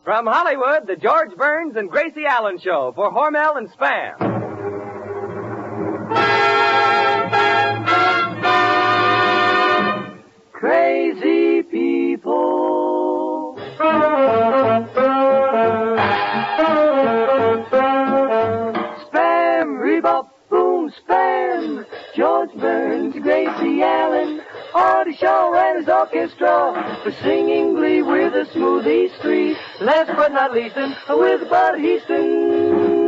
From Hollywood, the George Burns and Gracie Allen Show for Hormel and Spam. Crazy people. Spam, rebop, boom, spam. George Burns, Gracie Allen, Artie Shaw and his orchestra for singing glee with a smoothie street. Last but not least, with Bud Heaston.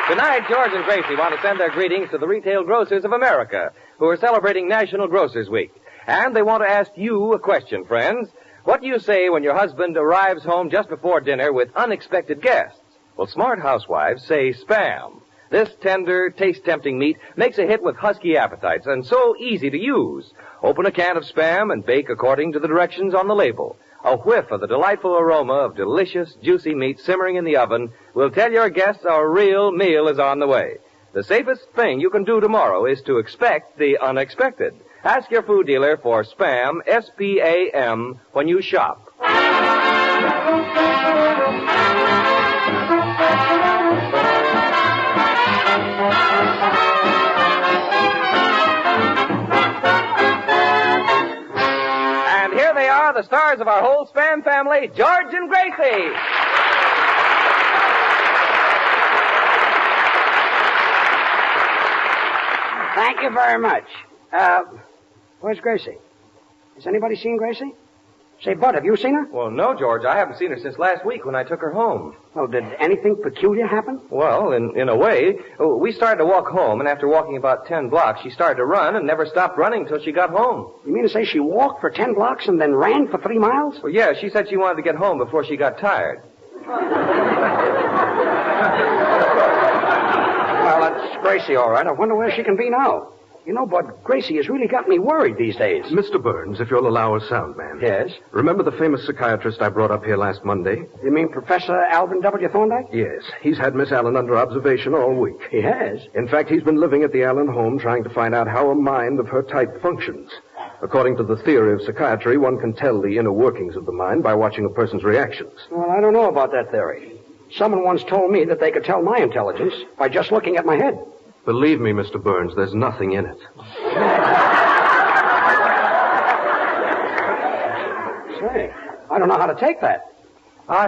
Tonight, George and Gracie want to send their greetings to the retail grocers of America, who are celebrating National Grocers Week. And they want to ask you a question, friends. What do you say when your husband arrives home just before dinner with unexpected guests? Well, smart housewives say Spam. This tender, taste-tempting meat makes a hit with husky appetites and so easy to use. Open a can of Spam and bake according to the directions on the label. A whiff of the delightful aroma of delicious, juicy meat simmering in the oven will tell your guests a real meal is on the way. The safest thing you can do tomorrow is to expect the unexpected. Ask your food dealer for Spam, S-P-A-M, when you shop. The stars of our whole Spam family, George and Gracie. Thank you very much. Where's Gracie? Has anybody seen Gracie? Say, Bud, have you seen her? Well, no, George. I haven't seen her since last week when I took her home. Well, did anything peculiar happen? Well, in a way. We started to walk home, and after walking about 10 blocks, she started to run and never stopped running until she got home. You mean to say she walked for 10 blocks and then ran for 3 miles? Well, yeah, she said she wanted to get home before she got tired. Well, that's Gracie, all right. I wonder where she can be now. You know, Bud, Gracie has really got me worried these days. Mr. Burns, if you'll allow a sound man. Yes? Remember the famous psychiatrist I brought up here last Monday? You mean Professor Alvin W. Thorndke? Yes. He's had Miss Allen under observation all week. He has? In fact, he's been living at the Allen home trying to find out how a mind of her type functions. According to the theory of psychiatry, one can tell the inner workings of the mind by watching a person's reactions. Well, I don't know about that theory. Someone once told me that they could tell my intelligence by just looking at my head. Believe me, Mr. Burns, there's nothing in it. Say, I don't know how to take that.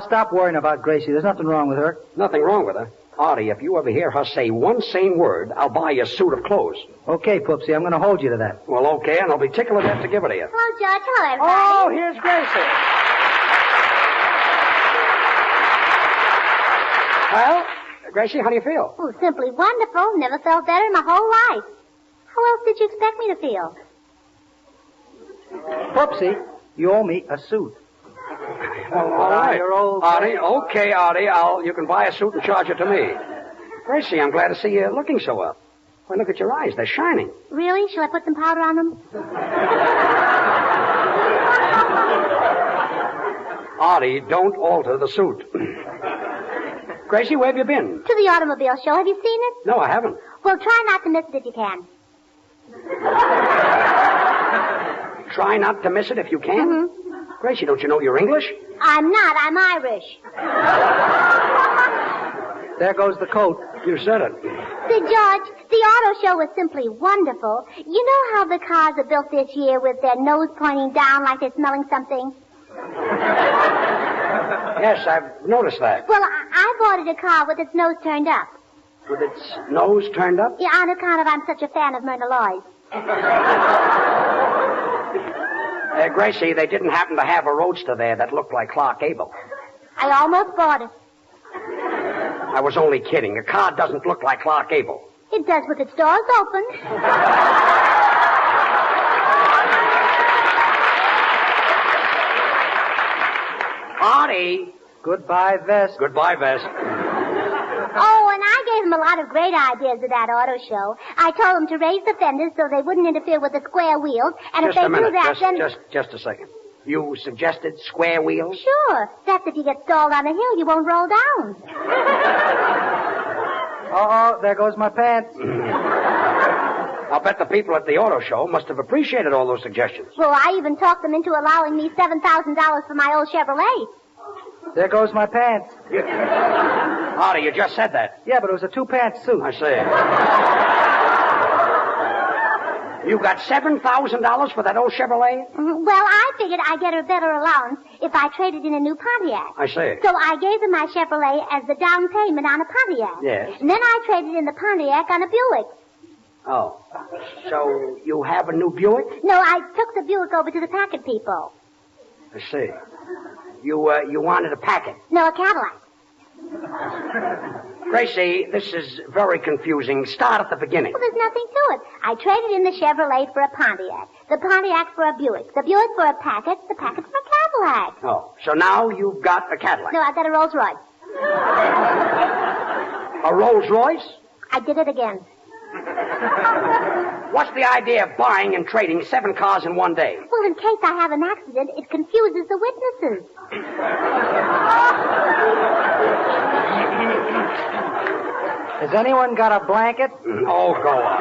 Stop worrying about Gracie. There's nothing wrong with her. Nothing wrong with her. Artie, if you ever hear her say one sane word, I'll buy you a suit of clothes. Okay, Poopsie, I'm going to hold you to that. Well, okay, and I'll be tickled to death to give it to you. Hello, George. Hello, everybody. Oh, here's Gracie. Well, Gracie, how do you feel? Oh, simply wonderful. Never felt better in my whole life. How else did you expect me to feel? Poopsie, you owe me a suit. Well, all right. Your old Artie, okay, Artie. You can buy a suit and charge it to me. Gracie, I'm glad to see you looking so well. Why, look at your eyes. They're shining. Really? Shall I put some powder on them? Artie, don't alter the suit. Gracie, where have you been? To the automobile show. Have you seen it? No, I haven't. Well, try not to miss it if you can. Try not to miss it if you can? Mm-hmm. Gracie, don't you know you're English? I'm not. I'm Irish. There goes the coat. You said it. Say, George, the auto show was simply wonderful. You know how the cars are built this year with their nose pointing down like they're smelling something? Yes, I've noticed that. Well, I bought a car with its nose turned up. With its nose turned up? Yeah, on account of I'm such a fan of Myrna Loy's. Gracie, they didn't happen to have a roadster there that looked like Clark Gable. I almost bought it. I was only kidding. A car doesn't look like Clark Gable. It does with its doors open. Artie, Goodbye, vest. Goodbye, Vest. Oh, and I gave him a lot of great ideas at that auto show. I told him to raise the fenders so they wouldn't interfere with the square wheels, and Just if they a minute. do that, then... Just a second. You suggested square wheels? Sure. That's if you get stalled on a hill, you won't roll down. Uh-oh, there goes my pants. I'll bet the people at the auto show must have appreciated all those suggestions. Well, I even talked them into allowing me $7,000 for my old Chevrolet. There goes my pants. Artie, you just said that. Yeah, but it was a two-pants suit. I see. You got $7,000 for that old Chevrolet? Mm-hmm. Well, I figured I'd get a better allowance if I traded in a new Pontiac. I see. So I gave him my Chevrolet as the down payment on a Pontiac. Yes. And then I traded in the Pontiac on a Buick. Oh. So you have a new Buick? No, I took the Buick over to the Packard people. I see. You wanted a packet. No, a Cadillac. Gracie, this is very confusing. Start at the beginning. Well, there's nothing to it. I traded in the Chevrolet for a Pontiac, the Pontiac for a Buick, the Buick for a Packard, the Packard for a Cadillac. Oh, so now you've got a Cadillac. No, I got a Rolls Royce. A Rolls Royce? I did it again. What's the idea of buying and trading 7 cars in one day? Well, in case I have an accident, it confuses the witnesses. Has anyone got a blanket? Oh, go on.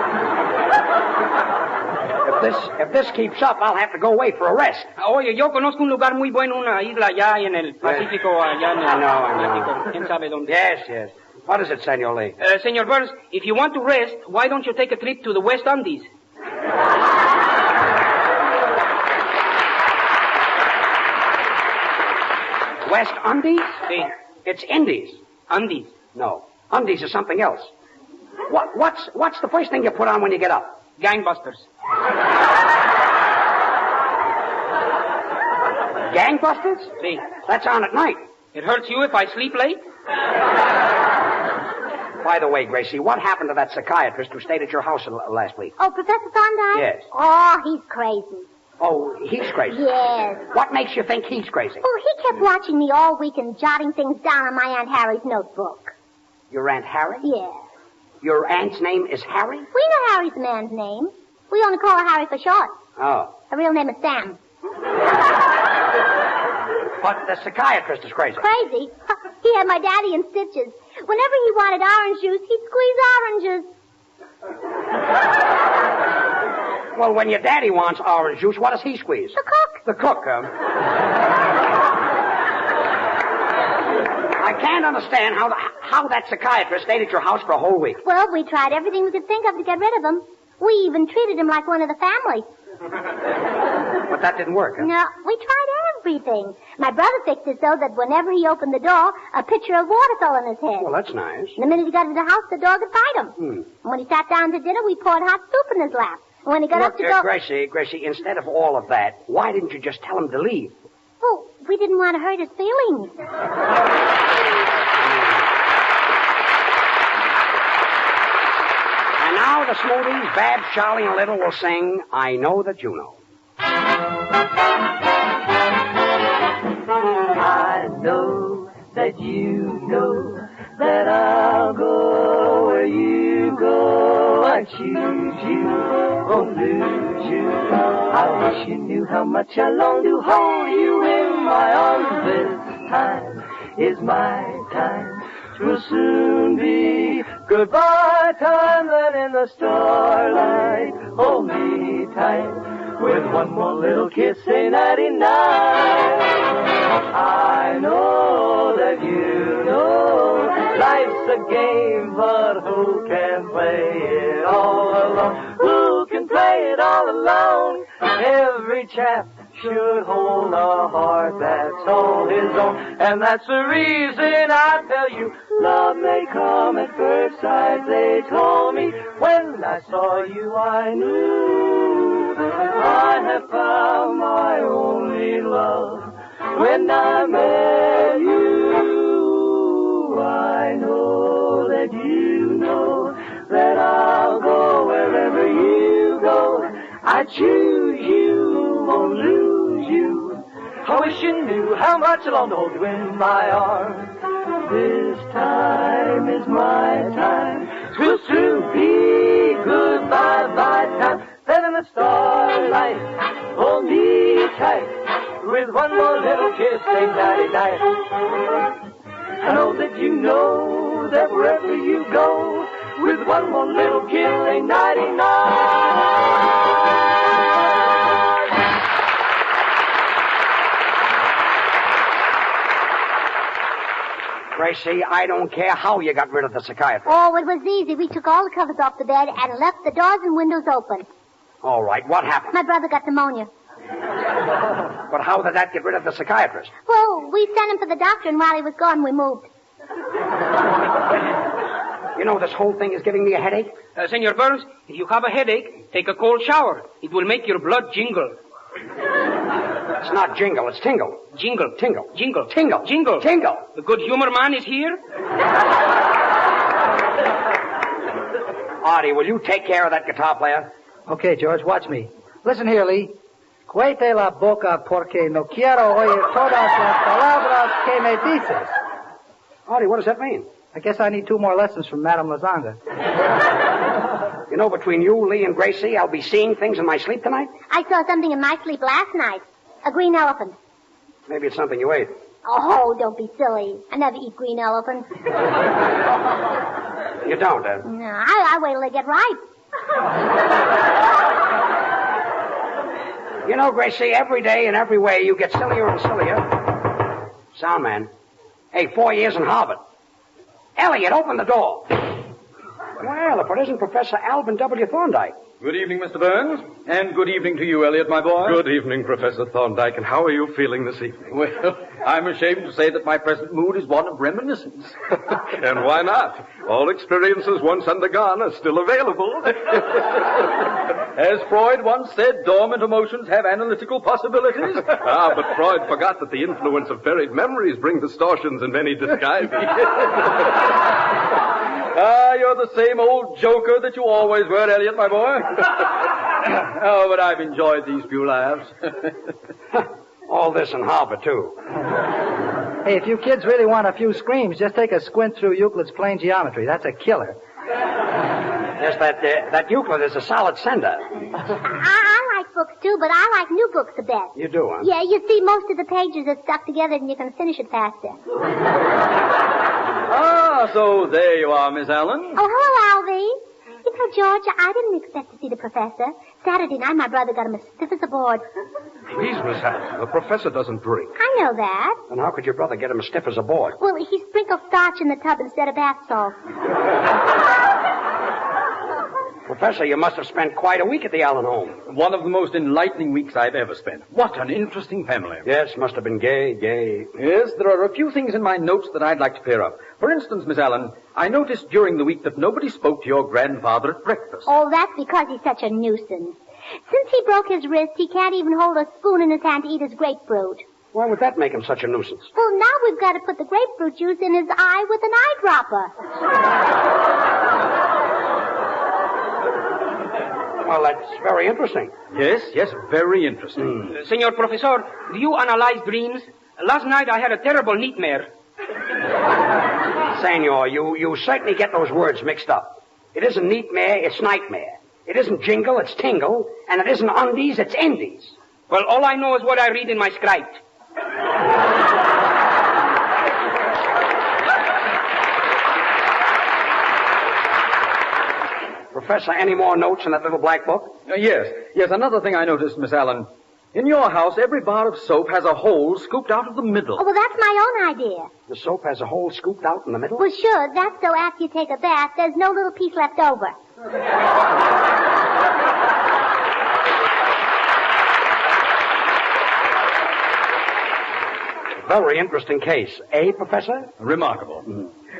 If this keeps up, I'll have to go away for a rest. Oye, yo conozco un lugar muy bueno, una isla allá en el Pacífico, allá en el I know. Atlántico. ¿Quién sabe dónde? Yes. What is it, Senor Lee? Senor Burns, if you want to rest, why don't you take a trip to the West Indies? West Indies? Sí, It's Indies. Andes. No. Undies is something else. What's the first thing you put on when you get up? Gangbusters. Gangbusters? Sí. That's on at night. It hurts you if I sleep late? By the way, Gracie, what happened to that psychiatrist who stayed at your house last week? Oh, Professor Thorndike? Yes. Oh, he's crazy. Oh, he's crazy. Yes. What makes you think he's crazy? Oh, he kept watching me all week and jotting things down on my Aunt Harry's notebook. Your Aunt Harry? Yes. Your aunt's name is Harry? We know Harry's the man's name. We only call her Harry for short. Oh. Her real name is Sam. But the psychiatrist is crazy. Crazy? He had my daddy in stitches. Whenever he wanted orange juice, he'd squeeze oranges. Well, when your daddy wants orange juice, what does he squeeze? The cook. The cook, I can't understand how that psychiatrist stayed at your house for a whole week. Well, we tried everything we could think of to get rid of him. We even treated him like one of the family. But that didn't work, huh? No, we tried everything. My brother fixed it so that whenever he opened the door, a pitcher of water fell on his head. Well, that's nice. And the minute he got into the house, the dog would fight him. Hmm. And when he sat down to dinner, we poured hot soup in his lap. And when he got up to go... Gracie, instead of all of that, why didn't you just tell him to leave? Oh, we didn't want to hurt his feelings. And now the Smoothies, Babs, Charlie, and Little will sing I Know That You Know. I know that you know that I'll go where you go. I choose you, won't lose you. I wish you knew how much I long to hold you in my arms. This time is my time. 'Twill soon be goodbye time. Then in the starlight, hold me tight. With one more little kiss, say nighty-night. I know that you know life's a game, but who can play it all alone? Who can play it all alone? Every chap should hold a heart that's all his own. And that's the reason I tell you, love may come at first sight. They told me when I saw you I knew I have found my only love. When I met you, I know that you know that I'll go wherever you go. I choose you, won't lose you. I wish you knew how much I long to hold you in my arms. This time is my time. 'Twill soon be goodbye by time. Then in the starlight, hold me tight. With one more little kiss, say nighty-night. I know that you know that wherever you go, with one more little kiss, say nighty-night. Gracie, I don't care how you got rid of the psychiatrist. Oh, it was easy. We took all the covers off the bed and left the doors and windows open. All right, what happened? My brother got pneumonia. But how did that get rid of the psychiatrist? Well, we sent him for the doctor, and while he was gone, we moved. You know, this whole thing is giving me a headache. Senor Burns, if you have a headache, take a cold shower. It will make your blood jingle. It's not jingle, it's tingle. Jingle. Tingle. Jingle. Tingle. Jingle. Tingle. The good humor man is here. Artie, will you take care of that guitar player? Okay, George, watch me. Listen here, Lee. Cuete la boca porque no quiero oír todas las palabras que me dices. Artie, what does that mean? I guess I need 2 more lessons from Madame Lazanga. You know, between you, Lee, and Gracie, I'll be seeing things in my sleep tonight. I saw something in my sleep last night. A green elephant. Maybe it's something you ate. Oh, don't be silly. I never eat green elephants. You don't, No, I wait till they get ripe. You know, Gracie, every day in every way you get sillier and sillier. Sound man. Hey, 4 years in Harvard. Elliot, open the door. Well, if it isn't Professor Alvin W. Thorndike. Good evening, Mr. Burns. And good evening to you, Elliot, my boy. Good evening, Professor Thorndike, and how are you feeling this evening? Well, I'm ashamed to say that my present mood is one of reminiscence. And why not? All experiences once undergone are still available. As Freud once said, dormant emotions have analytical possibilities. But Freud forgot that the influence of buried memories bring distortions in many disguises. You're the same old joker that you always were, Elliot, my boy. Oh, but I've enjoyed these few laughs. All this in Harvard, too. Hey, if you kids really want a few screams, just take a squint through Euclid's plane geometry. That's a killer. Yes, that Euclid is a solid sender. I like books, too, but I like new books the best. You do, huh? Yeah, you see, most of the pages are stuck together and you can finish it faster. So there you are, Miss Allen. Oh, hello, Alvy. You know, George, I didn't expect to see the professor. Saturday night, my brother got him as stiff as a board. Please, Miss Allen, the professor doesn't drink. I know that. And how could your brother get him as stiff as a board? Well, he sprinkled starch in the tub instead of bath salt. Professor, you must have spent quite a week at the Allen home. One of the most enlightening weeks I've ever spent. What an interesting family. Yes, must have been gay. Yes, there are a few things in my notes that I'd like to clear up. For instance, Miss Allen, I noticed during the week that nobody spoke to your grandfather at breakfast. Oh, that's because he's such a nuisance. Since he broke his wrist, he can't even hold a spoon in his hand to eat his grapefruit. Why would that make him such a nuisance? Well, now we've got to put the grapefruit juice in his eye with an eyedropper. Well, that's very interesting. Yes, very interesting. Senor Professor, do you analyze dreams? Last night I had a terrible nightmare. Senor, you certainly get those words mixed up. It isn't neatmare, it's nightmare. It isn't jingle, it's tingle. And it isn't undies, it's endies. Well, all I know is what I read in my script. Professor, any more notes in that little black book? Yes. Another thing I noticed, Miss Allen. In your house, every bar of soap has a hole scooped out of the middle. Oh, well, that's my own idea. The soap has a hole scooped out in the middle? Well, sure. That's so after you take a bath, there's no little piece left over. Very interesting case. Eh, Professor? Remarkable.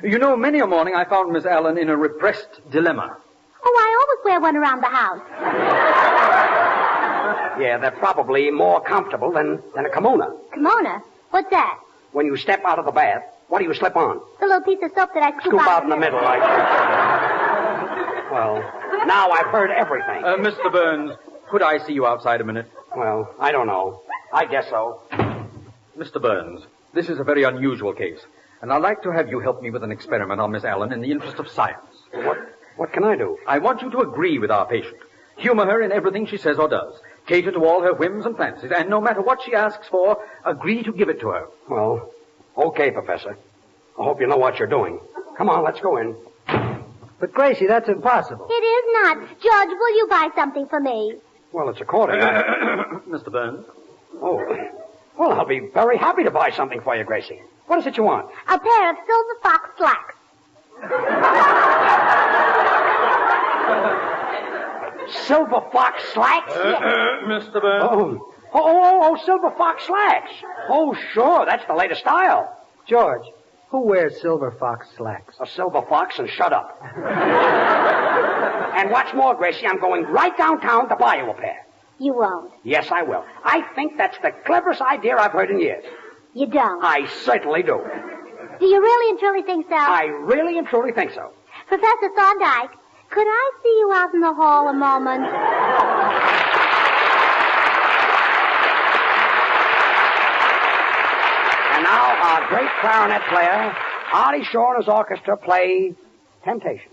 You know, many a morning I found Miss Allen in a repressed dilemma. Oh, I always wear one around the house. Yeah, they're probably more comfortable than a kimono. Kimono? What's that? When you step out of the bath, what do you slip on? The little piece of soap that I scoop out in the middle. Like Well, now I've heard everything. Mr. Burns, could I see you outside a minute? Well, I don't know. I guess so. Mr. Burns, this is a very unusual case, and I'd like to have you help me with an experiment on Miss Allen in the interest of science. What can I do? I want you to agree with our patient. Humor her in everything she says or does. Cater to all her whims and fancies, and no matter what she asks for, agree to give it to her. Well, okay, Professor. I hope you know what you're doing. Come on, let's go in. But, Gracie, that's impossible. It is not. George, will you buy something for me? Well, it's according. Mr. Burns? Oh, well, I'll be very happy to buy something for you, Gracie. What is it you want? A pair of silver fox slacks. Silver fox slacks? Mr. Burns? Oh, silver fox slacks. Oh, sure, that's the latest style. George, who wears silver fox slacks? A silver fox and shut up. And what's more, Gracie, I'm going right downtown to buy you a pair. You won't. Yes, I will. I think that's the cleverest idea I've heard in years. You don't. I certainly do. Do you really and truly think so? I really and truly think so. Professor Thorndike, could I see you out in the hall a moment? And now our great clarinet player, Artie Shaw and his orchestra play Temptation.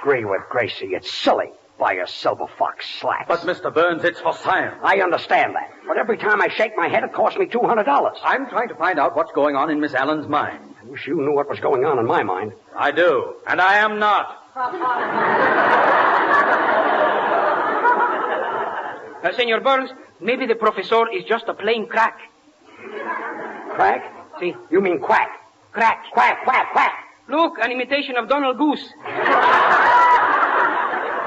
Agree with Gracie. It's silly. Buy a silver fox slacks. But, Mr. Burns, it's for science. I understand that. But every time I shake my head, it costs me $200. I'm trying to find out what's going on in Miss Allen's mind. I wish you knew what was going on in my mind. I do, and I am not. Senor Burns, maybe the professor is just a plain crack. Crack? See? You mean quack? Crack. Quack, quack, quack. Look, an imitation of Donald Goose.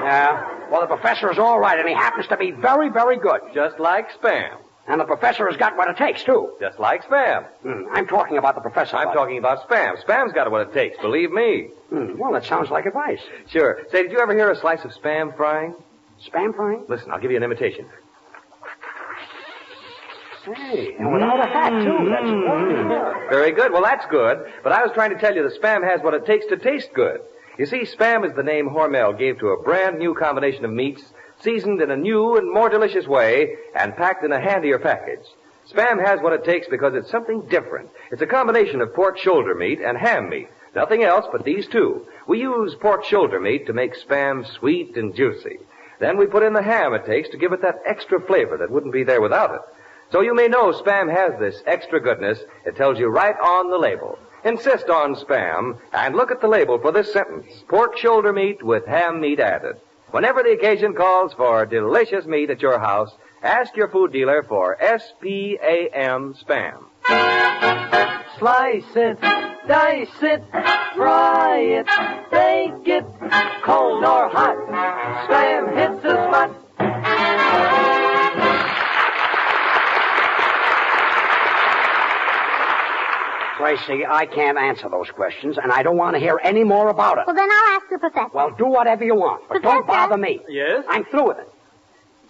Yeah. Well, the professor is all right, and he happens to be very, very good. Just like Spam. And the professor has got what it takes, too. Just like Spam. I'm talking about the professor. I'm talking about Spam. Spam's got what it takes, believe me. Well, that sounds like advice. Sure. Say, did you ever hear a slice of Spam frying? Spam frying? Listen, I'll give you an imitation. Hey, and without a hat, too. That's Very good. Well, that's good. But I was trying to tell you that Spam has what it takes to taste good. You see, Spam is the name Hormel gave to a brand new combination of meats, seasoned in a new and more delicious way, and packed in a handier package. Spam has what it takes because it's something different. It's a combination of pork shoulder meat and ham meat. Nothing else but these two. We use pork shoulder meat to make Spam sweet and juicy. Then we put in the ham it takes to give it that extra flavor that wouldn't be there without it. So you may know Spam has this extra goodness. It tells you right on the label. Insist on Spam and look at the label for this sentence. Pork shoulder meat with ham meat added. Whenever the occasion calls for delicious meat at your house, ask your food dealer for S-P-A-M Spam. Slice it, dice it, fry it, bake it, cold or hot. Spam hits the spot. Gracie, I can't answer those questions, and I don't want to hear any more about it. Well, then I'll ask the professor. Well, do whatever you want, but don't Professor? bother me. Yes? I'm through with it.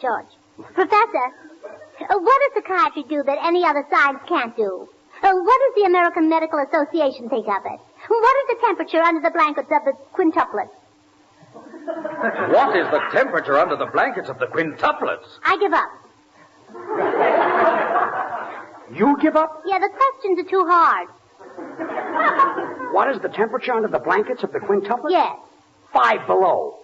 George. Professor, what does psychiatry do that any other science can't do? What does the American Medical Association think of it? What is the temperature under the blankets of the quintuplets? What is the temperature under the blankets of the quintuplets? I give up. You give up? Yeah, the questions are too hard. What is the temperature under the blankets of the quintuplets? Yes. 5 below.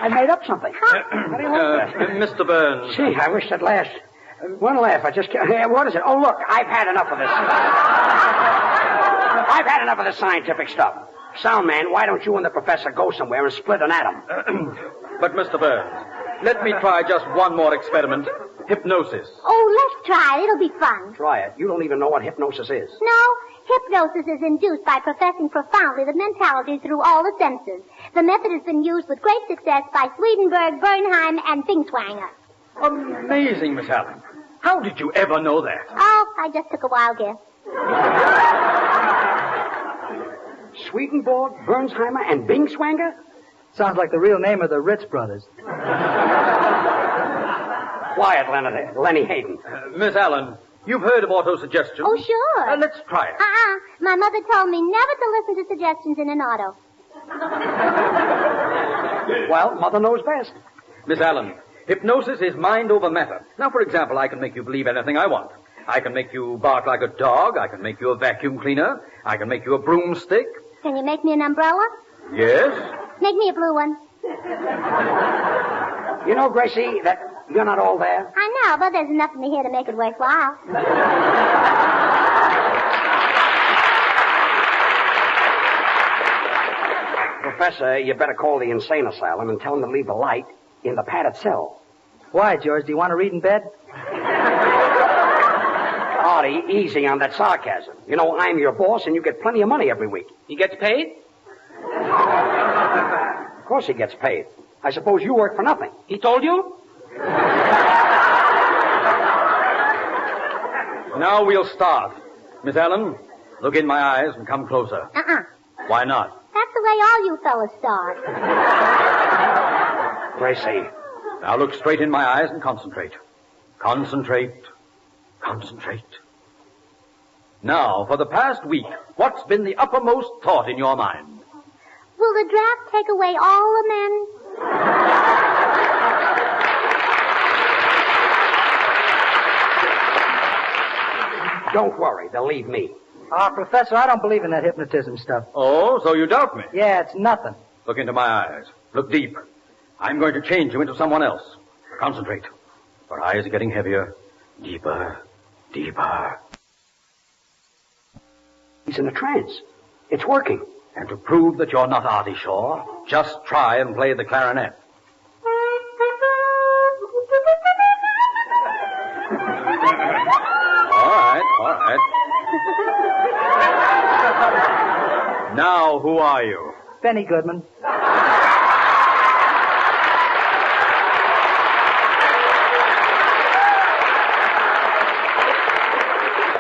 I made up something. How do you like that? Mr. Burns. Gee, I wish I'd last. One laugh. I just can't. What is it? Oh, look, I've had enough of this. I've had enough of this scientific stuff. Sound man, why don't you and the professor go somewhere and split an atom? But, Mr. Burns, let me try just one more experiment. Hypnosis. Oh, let's try it. It'll be fun. Try it. You don't even know what hypnosis is. No, hypnosis is induced by professing profoundly the mentality through all the senses. The method has been used with great success by Swedenborg, Bernheim, and Bingswanger. Amazing, Miss Allen. How did you ever know that? Oh, I just took a wild guess. Swedenborg, Bernsheimer, and Bingswanger? Sounds like the real name of the Ritz brothers. Quiet, Lenny Hayden. Miss Allen, you've heard of autosuggestion. Oh, sure. Let's try it. My mother told me never to listen to suggestions in an auto. Well, Mother knows best. Miss Allen, hypnosis is mind over matter. Now, for example, I can make you believe anything I want. I can make you bark like a dog. I can make you a vacuum cleaner. I can make you a broomstick. Can you make me an umbrella? Yes? Make me a blue one. You know, Gracie, that you're not all there. I know, but there's enough of me here to make it worthwhile. Professor, you better call the insane asylum and tell them to leave the light in the padded cell. Why, George? Do you want to read in bed? Artie, easy on that sarcasm. You know, I'm your boss and you get plenty of money every week. He gets paid? Of course he gets paid. I suppose you work for nothing. He told you? Now we'll start. Miss Allen, look in my eyes and come closer. Why not? That's the way all you fellas start. Gracie. Now look straight in my eyes and concentrate. Concentrate. Concentrate. Now, for the past week, what's been the uppermost thought in your mind? Will the draft take away all the men? Don't worry, they'll leave me. Professor, I don't believe in that hypnotism stuff. Oh, so you doubt me? Yeah, it's nothing. Look into my eyes. Look deep. I'm going to change you into someone else. Concentrate. Your eyes are getting heavier. Deeper. Deeper. He's in a trance. It's working. And to prove that you're not Artie Shaw, just try and play the clarinet. All right. Now, who are you? Benny Goodman.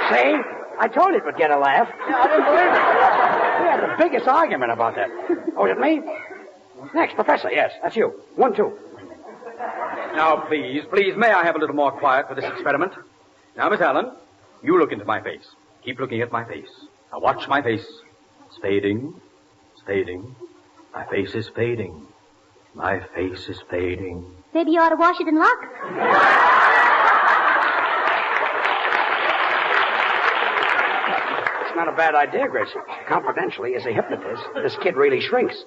See? I told you it would get a laugh. I didn't believe it. We had the biggest argument about that. Oh, is it me? Next, Professor. Yes, that's you. 1, 2. Now, please, may I have a little more quiet for this experiment? Now, Miss Allen, you look into my face. Keep looking at my face. Now, watch my face. It's fading. It's fading. My face is fading. My face is fading. Maybe you ought to wash it in luck. It's not a bad idea, Gracie. Confidentially, as a hypnotist, this kid really shrinks.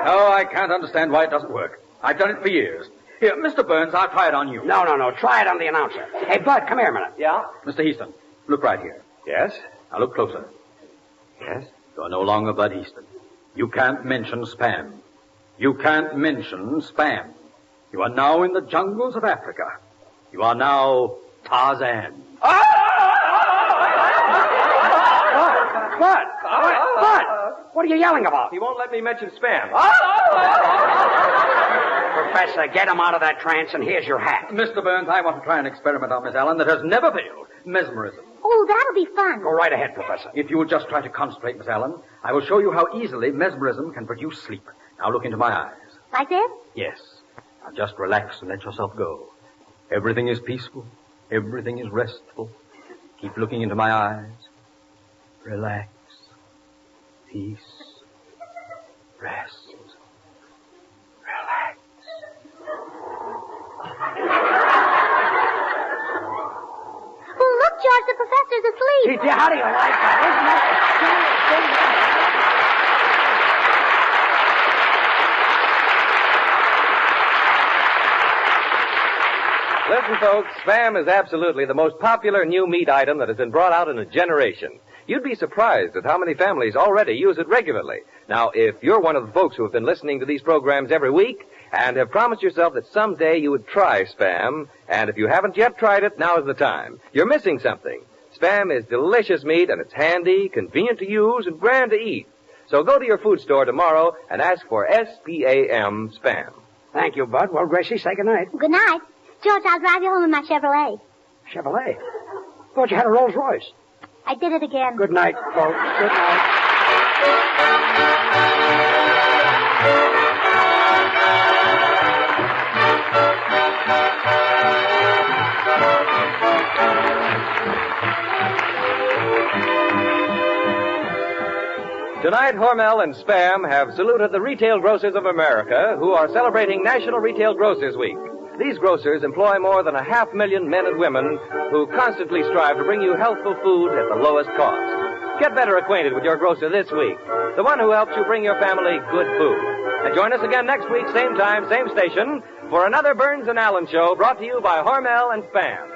Oh, I can't understand why it doesn't work. I've done it for years. Here, Mr. Burns, I'll try it on you. No. Try it on the announcer. Hey, Bud, come here a minute. Yeah? Mr. Heaston, look right here. Yes? Now look closer. Yes? You're no longer Bud Heaston. You can't mention spam. You can't mention spam. You are now in the jungles of Africa. You are now Tarzan. Bud! What are you yelling about? He won't let me mention spam. Professor, get him out of that trance, and here's your hat. Mr. Burns, I want to try an experiment on Miss Allen that has never failed. Mesmerism. Oh, that'll be fun. Go right ahead, Professor. If you will just try to concentrate, Miss Allen, I will show you how easily mesmerism can produce sleep. Now look into my eyes. Like this? Yes. Now just relax and let yourself go. Everything is peaceful. Everything is restful. Keep looking into my eyes. Relax. Peace. Rest. Relax. Oh, look, George, the professor's asleep. Gee, how do you like that? Listen, folks, Spam is absolutely the most popular new meat item that has been brought out in a generation. You'd be surprised at how many families already use it regularly. Now, if you're one of the folks who have been listening to these programs every week and have promised yourself that someday you would try Spam, and if you haven't yet tried it, now is the time. You're missing something. Spam is delicious meat, and it's handy, convenient to use, and grand to eat. So go to your food store tomorrow and ask for S-P-A-M, Spam. Thank you, Bud. Well, Gracie, say goodnight. Good night. George, I'll drive you home in my Chevrolet. Chevrolet? Thought you had a Rolls Royce. I did it again. Good night, folks. Good night. Tonight, Hormel and Spam have saluted the retail grocers of America who are celebrating National Retail Grocers Week. These grocers employ more than 500,000 men and women who constantly strive to bring you healthful food at the lowest cost. Get better acquainted with your grocer this week, the one who helps you bring your family good food. And join us again next week, same time, same station, for another Burns and Allen show brought to you by Hormel and Spam.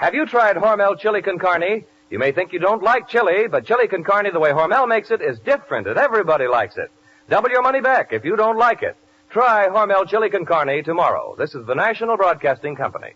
Have you tried Hormel chili con carne? You may think you don't like chili, but chili con carne, the way Hormel makes it, is different, and everybody likes it. Double your money back if you don't like it. Try Hormel chili con carne tomorrow. This is the National Broadcasting Company.